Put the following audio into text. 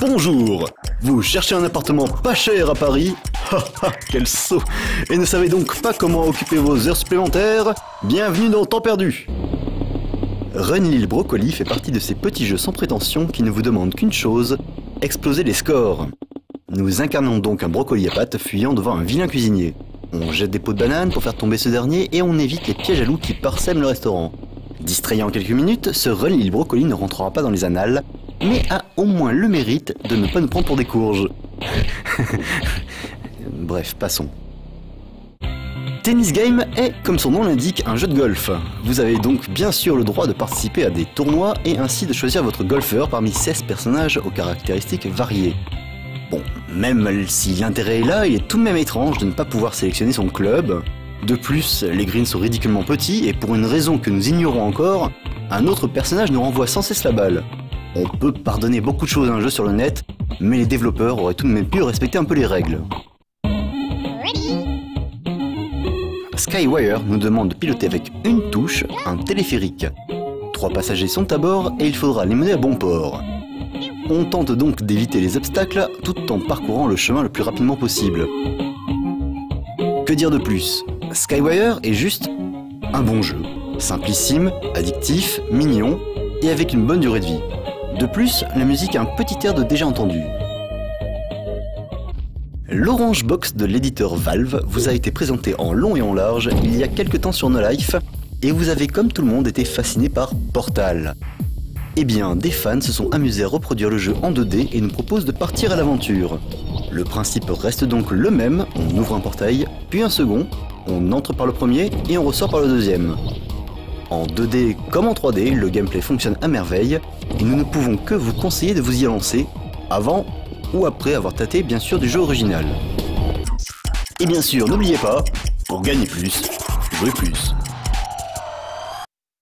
Bonjour! Vous cherchez un appartement pas cher à Paris? Quel saut! Et ne savez donc pas comment occuper vos heures supplémentaires? Bienvenue dans Temps perdu! Run Lil Brocoli fait partie de ces petits jeux sans prétention qui ne vous demandent qu'une chose, exploser les scores. Nous incarnons donc un brocoli à pâte fuyant devant un vilain cuisinier. On jette des pots de banane pour faire tomber ce dernier et on évite les pièges à loups qui parsèment le restaurant. Distrayé en quelques minutes, ce Run Lil Brocoli ne rentrera pas dans les annales, mais a au moins le mérite de ne pas nous prendre pour des courges. Bref, passons. Tennis Game est, comme son nom l'indique, un jeu de golf. Vous avez donc bien sûr le droit de participer à des tournois et ainsi de choisir votre golfeur parmi 16 personnages aux caractéristiques variées. Bon, même si l'intérêt est là, il est tout de même étrange de ne pas pouvoir sélectionner son club. De plus, les greens sont ridiculement petits et pour une raison que nous ignorons encore, un autre personnage nous renvoie sans cesse la balle. On peut pardonner beaucoup de choses à un jeu sur le net, mais les développeurs auraient tout de même pu respecter un peu les règles. Skywire nous demande de piloter avec une touche un téléphérique. 3 passagers sont à bord et il faudra les mener à bon port. On tente donc d'éviter les obstacles tout en parcourant le chemin le plus rapidement possible. Que dire de plus? Skywire est juste un bon jeu. Simplissime, addictif, mignon et avec une bonne durée de vie. De plus, la musique a un petit air de déjà entendu. L'Orange Box de l'éditeur Valve vous a été présenté en long et en large il y a quelques temps sur No Life et vous avez comme tout le monde été fasciné par Portal. Eh bien, des fans se sont amusés à reproduire le jeu en 2D et nous proposent de partir à l'aventure. Le principe reste donc le même, on ouvre un portail, puis un second, on entre par le premier et on ressort par le deuxième. En 2D comme en 3D, le gameplay fonctionne à merveille et nous ne pouvons que vous conseiller de vous y lancer avant ou après avoir tâté bien sûr du jeu original. Et bien sûr, n'oubliez pas, pour gagner plus, jouez plus.